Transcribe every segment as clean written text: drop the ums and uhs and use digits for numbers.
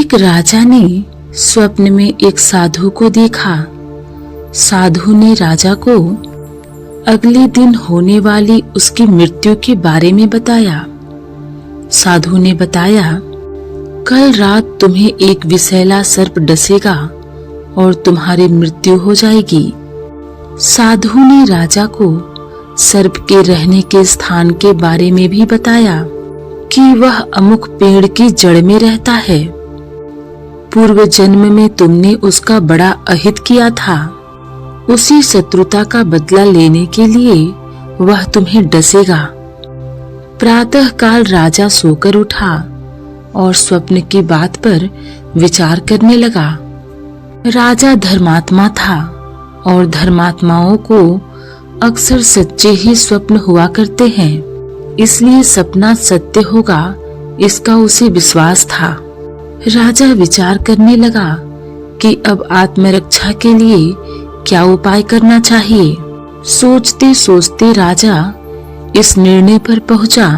एक राजा ने स्वप्न में एक साधु को देखा। साधु ने राजा को अगले दिन होने वाली उसकी मृत्यु के बारे में बताया। साधु ने बताया, कल रात तुम्हें एक विषैला सर्प डसेगा और तुम्हारी मृत्यु हो जाएगी। साधु ने राजा को सर्प के रहने के स्थान के बारे में भी बताया कि वह अमुक पेड़ की जड़ में रहता है। पूर्व जन्म में तुमने उसका बड़ा अहित किया था। उसी शत्रुता का बदला लेने के लिए वह तुम्हें डसेगा। प्रातः काल राजा सोकर उठा और स्वप्न की बात पर विचार करने लगा। राजा धर्मात्मा था और धर्मात्माओं को अक्सर सच्चे ही स्वप्न हुआ करते हैं, इसलिए सपना सत्य होगा इसका उसे विश्वास था। राजा विचार करने लगा कि अब आत्मरक्षा के लिए क्या उपाय करना चाहिए। सोचते सोचते राजा इस निर्णय पर पहुंचा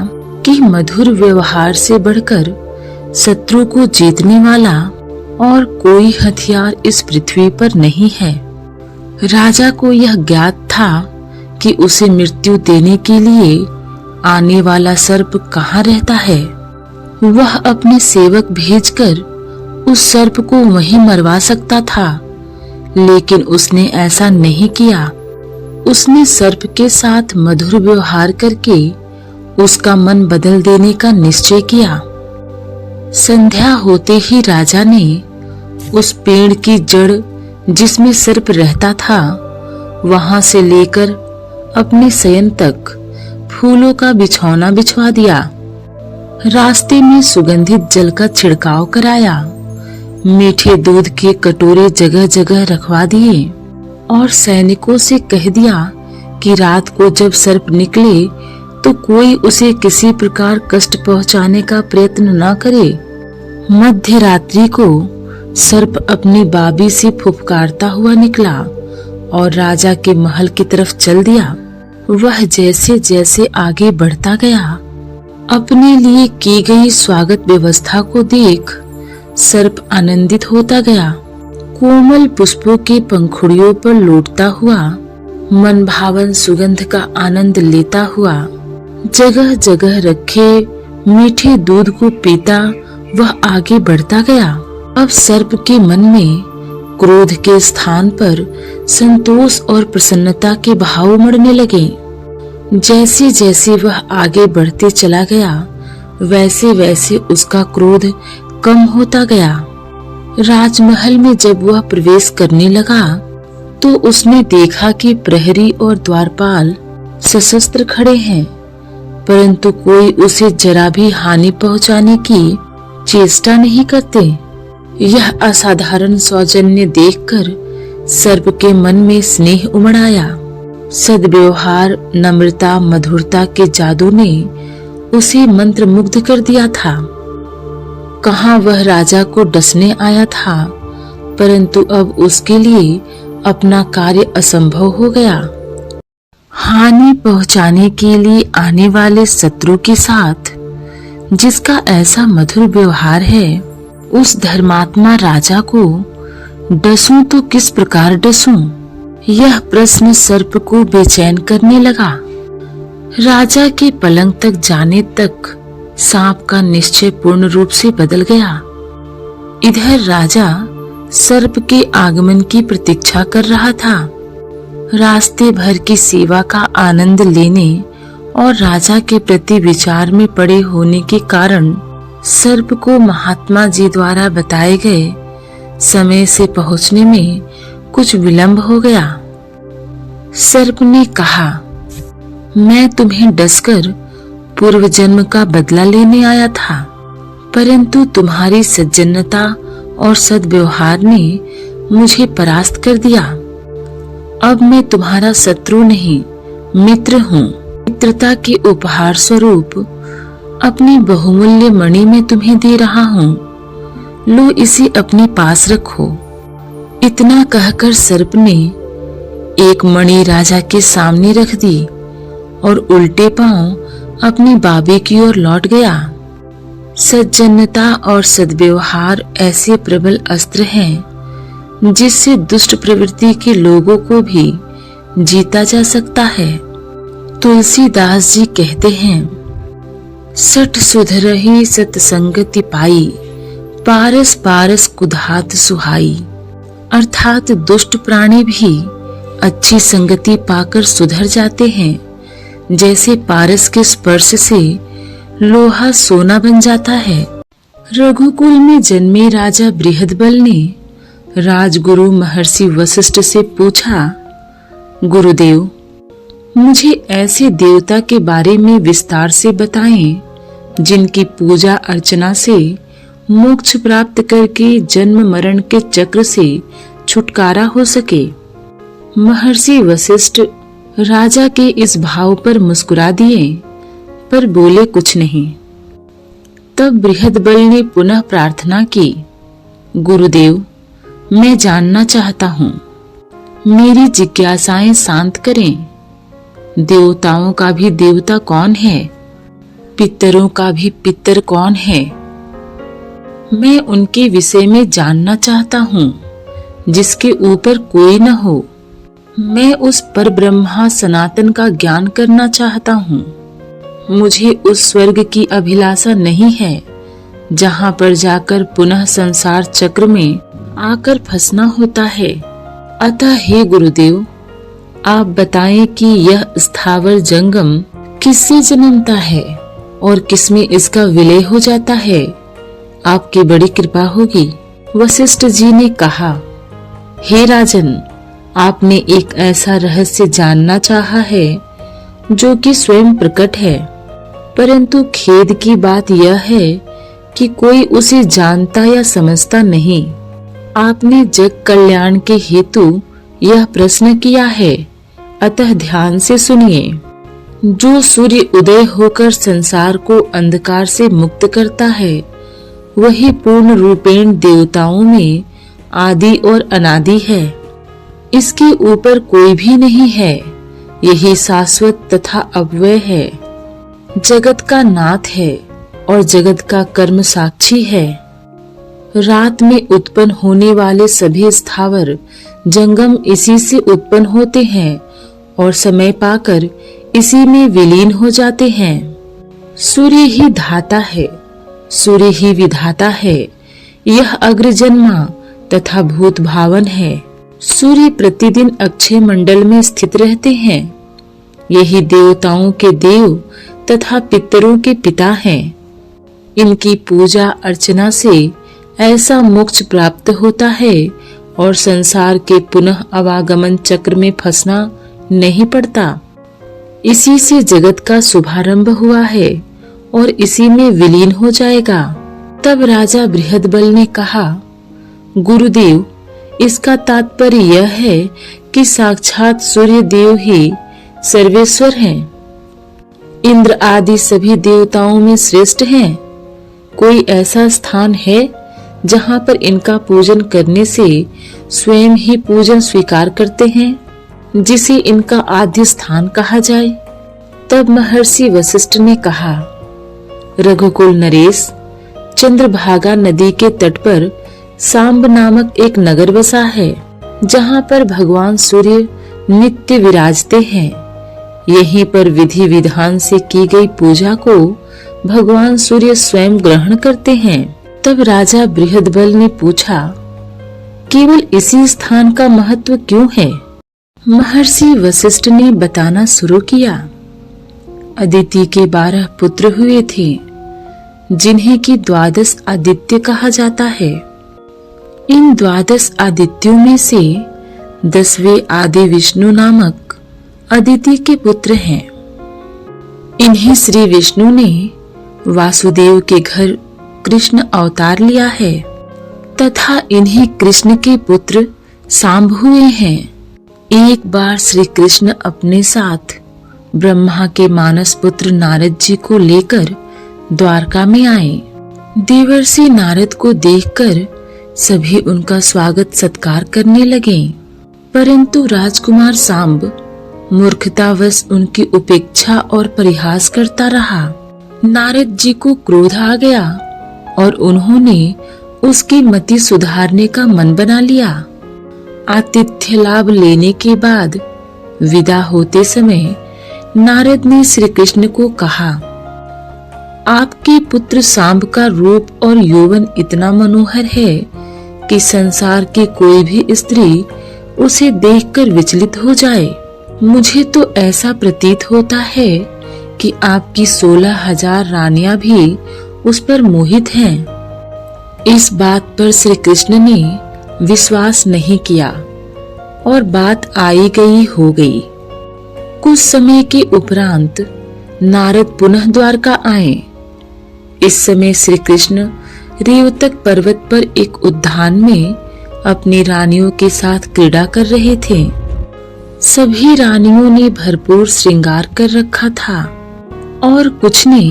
कि मधुर व्यवहार से बढ़कर शत्रु को जीतने वाला और कोई हथियार इस पृथ्वी पर नहीं है। राजा को यह ज्ञात था कि उसे मृत्यु देने के लिए आने वाला सर्प कहाँ रहता है। वह अपने सेवक भेजकर उस सर्प को वहीं मरवा सकता था, लेकिन उसने ऐसा नहीं किया। उसने सर्प के साथ मधुर व्यवहार करके उसका मन बदल देने का निश्चय किया। संध्या होते ही राजा ने उस पेड़ की जड़ जिसमें सर्प रहता था वहां से लेकर अपने शयन तक फूलों का बिछौना बिछवा दिया। रास्ते में सुगंधित जल का छिड़काव कराया। मीठे दूध के कटोरे जगह जगह रखवा दिए और सैनिकों से कह दिया कि रात को जब सर्प निकले तो कोई उसे किसी प्रकार कष्ट पहुंचाने का प्रयत्न न करे। मध्य रात्रि को सर्प अपनी बाबी से फुफकारता हुआ निकला और राजा के महल की तरफ चल दिया। वह जैसे जैसे आगे बढ़ता गया, अपने लिए की गई स्वागत व्यवस्था को देख सर्प आनंदित होता गया। कोमल पुष्पों के पंखुड़ियों पर लौटता हुआ, मन भावन सुगंध का आनंद लेता हुआ, जगह जगह रखे मीठे दूध को पीता वह आगे बढ़ता गया। अब सर्प के मन में क्रोध के स्थान पर संतोष और प्रसन्नता के भाव उमड़ने लगे। जैसे जैसे वह आगे बढ़ते चला गया, वैसे वैसे उसका क्रोध कम होता गया। राजमहल में जब वह प्रवेश करने लगा तो उसने देखा कि प्रहरी और द्वारपाल सशस्त्र खड़े हैं, परंतु कोई उसे जरा भी हानि पहुंचाने की चेष्टा नहीं करते। यह असाधारण सौजन्य देखकर सर्प के मन में स्नेह उमड़ आया। सद्व्यवहार, नम्रता, मधुरता के जादू ने उसे मंत्रमुग्ध कर दिया था। कहाँ वह राजा को डसने आया था, परंतु अब उसके लिए अपना कार्य असंभव हो गया। हानि पहुंचाने के लिए आने वाले शत्रु के साथ जिसका ऐसा मधुर व्यवहार है, उस धर्मात्मा राजा को डसूं तो किस प्रकार डसूं? यह प्रश्न सर्प को बेचैन करने लगा। राजा के पलंग तक जाने तक सांप का निश्चय पूर्ण रूप से बदल गया। इधर राजा सर्प के आगमन की प्रतीक्षा कर रहा था। रास्ते भर की सेवा का आनंद लेने और राजा के प्रति विचार में पड़े होने के कारण सर्प को महात्मा जी द्वारा बताए गए समय से पहुंचने में कुछ विलंब हो गया। सर्प ने कहा, मैं तुम्हें डसकर पूर्व जन्म का बदला लेने आया था, परंतु तुम्हारी सज्जनता और सद्व्यवहार ने मुझे परास्त कर दिया। अब मैं तुम्हारा शत्रु नहीं, मित्र हूँ। मित्रता के उपहार स्वरूप अपनी बहुमूल्य मणि में तुम्हें दे रहा हूँ, लो इसे अपने पास रखो। इतना कहकर सर्प ने एक मणि राजा के सामने रख दी और उल्टे पांव अपनी बाबी की ओर लौट गया। सज्जनता और सद्व्यवहार ऐसे प्रबल अस्त्र हैं जिससे दुष्ट प्रवृत्ति के लोगों को भी जीता जा सकता है। तुलसीदास जी कहते हैं, सठ सुधरहि सत्संगति पाई, पारस पारस कुधात सुहाई। अर्थात दुष्ट प्राणी भी अच्छी संगति पाकर सुधर जाते हैं, जैसे पारस के स्पर्श से लोहा सोना बन जाता है। रघुकुल में जन्मे राजा बृहदबल ने राजगुरु महर्षि वशिष्ठ से पूछा, गुरुदेव, मुझे ऐसे देवता के बारे में विस्तार से बताएं जिनकी पूजा अर्चना से मोक्ष प्राप्त करके जन्म मरण के चक्र से छुटकारा हो सके। महर्षि वशिष्ठ राजा के इस भाव पर मुस्कुरा दिए, पर बोले कुछ नहीं। तब बृहदबल ने पुनः प्रार्थना की, गुरुदेव, मैं जानना चाहता हूँ, मेरी जिज्ञासाएं शांत करें। देवताओं का भी देवता कौन है? पितरों का भी पितर कौन है? मैं उनके विषय में जानना चाहता हूँ जिसके ऊपर कोई न हो। मैं उस परब्रह्मा सनातन का ज्ञान करना चाहता हूँ। मुझे उस स्वर्ग की अभिलाषा नहीं है जहाँ पर जाकर पुनः संसार चक्र में आकर फंसना होता है। अतः हे गुरुदेव, आप बताएं कि यह स्थावर जंगम किससे जन्मता है और किसमें इसका विलय हो जाता है। आपकी बड़ी कृपा होगी। वशिष्ठ जी ने कहा, हे राजन, आपने एक ऐसा रहस्य जानना चाहा है जो कि स्वयं प्रकट है, परंतु खेद की बात यह है कि कोई उसे जानता या समझता नहीं। आपने जग कल्याण के हेतु यह प्रश्न किया है, अतः ध्यान से सुनिए। जो सूर्य उदय होकर संसार को अंधकार से मुक्त करता है, वही पूर्ण रूपेण देवताओं में आदि और अनादि है। इसके ऊपर कोई भी नहीं है। यही शाश्वत तथा अव्यय है। जगत का नाथ है और जगत का कर्म साक्षी है। रात में उत्पन्न होने वाले सभी स्थावर जंगम इसी से उत्पन्न होते हैं और समय पाकर इसी में विलीन हो जाते हैं। सूर्य ही धाता है, सूर्य ही विधाता है। यह अग्रजन्मा तथा भूत भावन है। सूर्य प्रतिदिन अक्षय मंडल में स्थित रहते हैं। यही देवताओं के देव तथा पितरों के पिता हैं। इनकी पूजा अर्चना से ऐसा मोक्ष प्राप्त होता है और संसार के पुनः आवागमन चक्र में फंसना नहीं पड़ता। इसी से जगत का शुभारंभ हुआ है और इसी में विलीन हो जाएगा। तब राजा बृहदबल ने कहा, गुरुदेव, इसका तात्पर्य यह है कि साक्षात सूर्य देव ही सर्वेश्वर हैं। इंद्र आदि सभी देवताओं में श्रेष्ठ हैं। कोई ऐसा स्थान है जहाँ पर इनका पूजन करने से स्वयं ही पूजन स्वीकार करते हैं, जिसे इनका आद्य स्थान कहा जाए। तब महर्षि वशिष्ठ ने कहा, रघुकुल नरेश, चंद्रभागा नदी के तट पर सांब नामक एक नगर बसा है, जहाँ पर भगवान सूर्य नित्य विराजते हैं। यहीं पर विधि विधान से की गई पूजा को भगवान सूर्य स्वयं ग्रहण करते हैं। तब राजा बृहदबल ने पूछा, केवल इसी स्थान का महत्व क्यों है? महर्षि वशिष्ठ ने बताना शुरू किया। अदिति के 12 पुत्र हुए थे, जिन्हें की 12 आदित्य कहा जाता है। इन 12 आदित्यों में से 10वें आदि विष्णु नामक अदिति के पुत्र हैं। इन्हीं श्री विष्णु ने वासुदेव के घर कृष्ण अवतार लिया है तथा इन्हीं कृष्ण के पुत्र सांब हुए हैं। एक बार श्री कृष्ण अपने साथ ब्रह्मा के मानस पुत्र नारद जी को लेकर द्वारका में आए। देवर्षि नारद को देखकर सभी उनका स्वागत सत्कार करने लगे, परंतु राजकुमार सांब मूर्खतावश उनकी उपेक्षा और परिहास करता रहा। नारद जी को क्रोध आ गया और उन्होंने उसकी मति सुधारने का मन बना लिया। आतिथ्य लाभ लेने के बाद विदा होते समय नारद ने श्री कृष्ण को कहा, आपके पुत्र सांब का रूप और यौवन इतना मनोहर है कि संसार की कोई भी स्त्री उसे देखकर विचलित हो जाए। मुझे तो ऐसा प्रतीत होता है कि आपकी 16,000 रानियां भी उस पर मोहित हैं। इस बात पर श्री कृष्ण ने विश्वास नहीं किया और बात आई गई हो गई। कुछ समय के उपरांत नारद पुनः द्वारका आए। इस समय श्री कृष्ण रेवतक पर्वत पर एक उद्यान में अपनी रानियों के साथ क्रीड़ा कर रहे थे। सभी रानियों ने भरपूर श्रृंगार कर रखा था और कुछ ने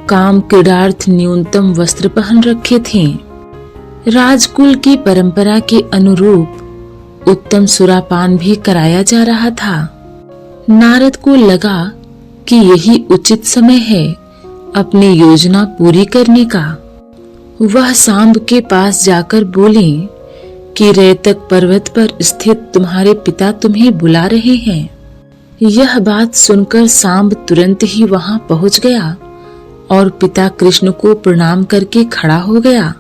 काम क्रीड़ार्थ न्यूनतम वस्त्र पहन रखे थे। राजकुल की परंपरा के अनुरूप उत्तम सुरापान भी कराया जा रहा था। नारद को लगा कि यही उचित समय है अपनी योजना पूरी करने का। वह सांब के पास जाकर बोले कि रेतक पर्वत पर स्थित तुम्हारे पिता तुम्हें बुला रहे हैं। यह बात सुनकर सांब तुरंत ही वहां पहुंच गया और पिता कृष्ण को प्रणाम करके खड़ा हो गया।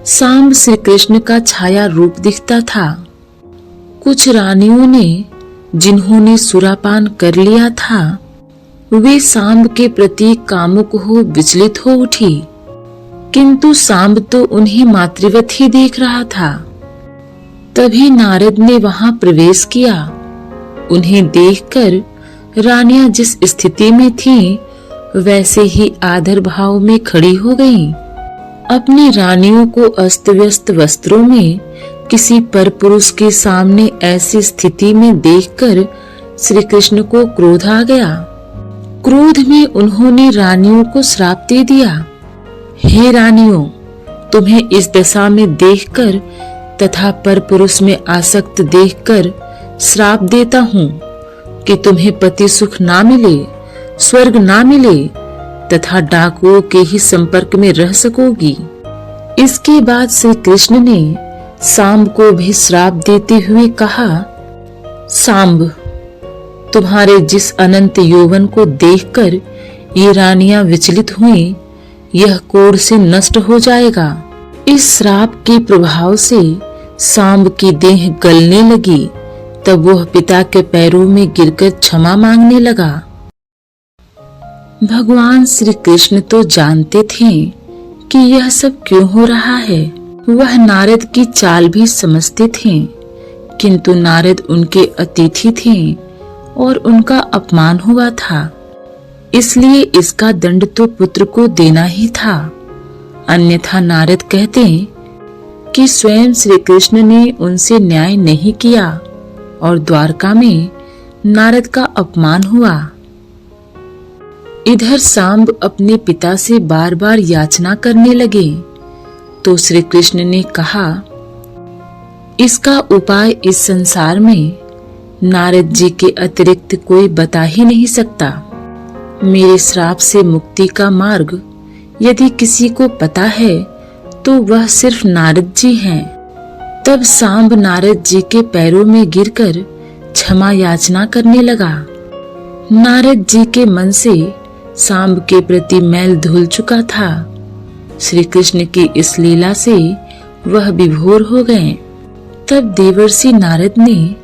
सांब श्री कृष्ण का छाया रूप दिखता था। कुछ रानियों ने जिन्होंने सुरापान कर लिया था, वे सांब के प्रति कामुक हो विचलित हो उठी, किंतु सांब तो उन्हें मातृवत ही देख रहा था। तभी नारद ने वहां प्रवेश किया। उन्हें देखकर रानियां जिस स्थिति में थीं, वैसे ही आदर भाव में खड़ी हो गईं। अपनी रानियों को अस्त व्यस्त वस्त्रों में किसी परपुरुष के सामने ऐसी स्थिति में देखकर श्री कृष्ण को क्रोध आ गया। क्रोध में उन्होंने रानियों को श्राप दे दिया, हे रानियों, तुम्हें इस दशा में देखकर तथा परपुरुष में आसक्त देखकर श्राप देता हूँ कि तुम्हें पति सुख ना मिले, स्वर्ग ना मिले तथा डाकुओं के ही संपर्क में रह सकोगी। इसके बाद श्री कृष्ण ने सांब को भी श्राप देते हुए कहा, सांब, तुम्हारे जिस अनंत यौवन को देखकर ये रानियां विचलित हुई, यह कोढ़ से नष्ट हो जाएगा। इस श्राप के प्रभाव से सांब की देह गलने लगी। तब वह पिता के पैरों में गिरकर क्षमा मांगने लगा। भगवान श्री कृष्ण तो जानते थे कि यह सब क्यों हो रहा है। वह नारद की चाल भी समझते थे, किंतु नारद उनके अतिथि थे और उनका अपमान हुआ था, इसलिए इसका दंड तो पुत्र को देना ही था। अन्यथा नारद कहते कि स्वयं श्री कृष्ण ने उनसे न्याय नहीं किया और द्वारका में नारद का अपमान हुआ। इधर सांब अपने पिता से बार बार याचना करने लगे, तो श्री कृष्ण ने कहा, इसका उपाय इस संसार में नारद जी के अतिरिक्त कोई बता ही नहीं सकता। मेरे श्राप से मुक्ति का मार्ग यदि किसी को पता है तो वह सिर्फ नारद जी हैं। तब सांब नारद जी के पैरों में गिरकर क्षमा याचना करने लगा। नारद जी के मन से सांब के प्रति मैल धुल चुका था। श्री कृष्ण की इस लीला से वह विभोर हो गए। तब देवर्षि नारद ने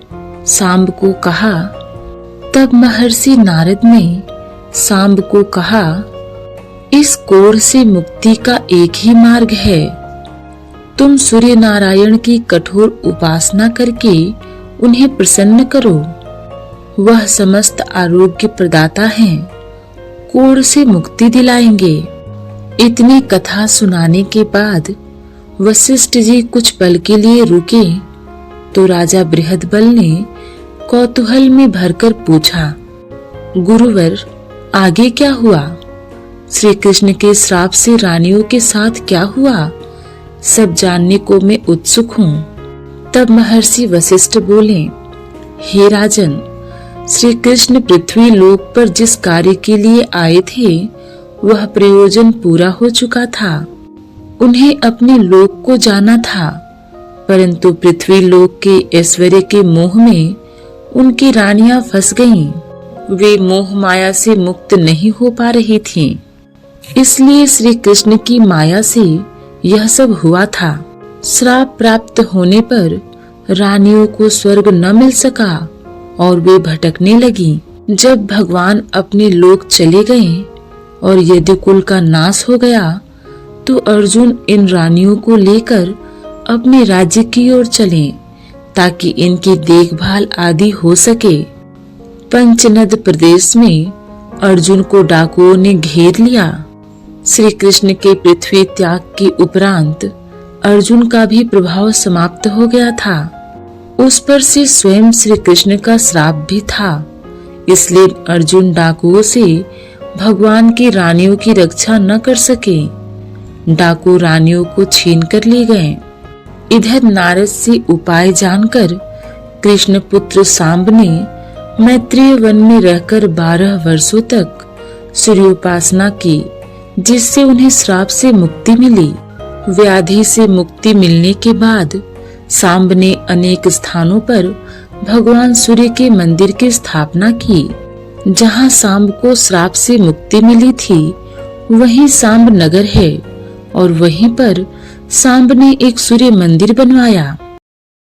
सांब को कहा, तब महर्षि नारद ने सांब को कहा, इस कोढ़ से मुक्ति का एक ही मार्ग है। तुम सूर्य नारायण की कठोर उपासना करके उन्हें प्रसन्न करो। वह समस्त आरोग्य प्रदाता हैं, कोढ़ से मुक्ति दिलाएंगे। इतनी कथा सुनाने के बाद वशिष्ठ जी कुछ पल के लिए रुके, तो राजा बृहदबल ने कौतूहल में भरकर पूछा, गुरुवर, आगे क्या हुआ? श्री कृष्ण के श्राप से रानियों के साथ क्या हुआ? सब जानने को मैं उत्सुक हूँ। तब महर्षि वशिष्ठ बोले, हे राजन, श्री कृष्ण पृथ्वी लोक पर जिस कार्य के लिए आए थे वह प्रयोजन पूरा हो चुका था। उन्हें अपने लोक को जाना था, परंतु पृथ्वी लोक के ऐश्वर्य के मोह में उनकी रानियां फंस गईं। वे मोह माया से मुक्त नहीं हो पा रही थीं। इसलिए श्री कृष्ण की माया से यह सब हुआ था। श्राप प्राप्त होने पर रानियों को स्वर्ग न मिल सका और वे भटकने लगी। जब भगवान अपने लोक चले गए और यदुकुल का नाश हो गया, तो अर्जुन इन रानियों को लेकर अपने राज्य की ओर चले ताकि इनकी देखभाल आदि हो सके। पंचनद प्रदेश में अर्जुन को डाकुओं ने घेर लिया। श्री कृष्ण के पृथ्वी त्याग के उपरांत अर्जुन का भी प्रभाव समाप्त हो गया था। उस पर से स्वयं श्री कृष्ण का श्राप भी था। इसलिए अर्जुन डाकुओं से भगवान की रानियों की रक्षा न कर सके। डाकू रानियों को छीन कर ले गए। इधर नारद से उपाय जानकर कृष्ण पुत्र सांब ने मैत्रेय वन में रहकर 12 वर्षों तक सूर्योपासना की, जिससे उन्हें श्राप से मुक्ति मिली। व्याधि से मुक्ति मिलने के बाद सांब ने अनेक स्थानों पर भगवान सूर्य के मंदिर की स्थापना की। जहाँ सांब को श्राप से मुक्ति मिली थी, वहीं सांब नगर है और वहीं पर सांब ने एक सूर्य मंदिर बनवाया।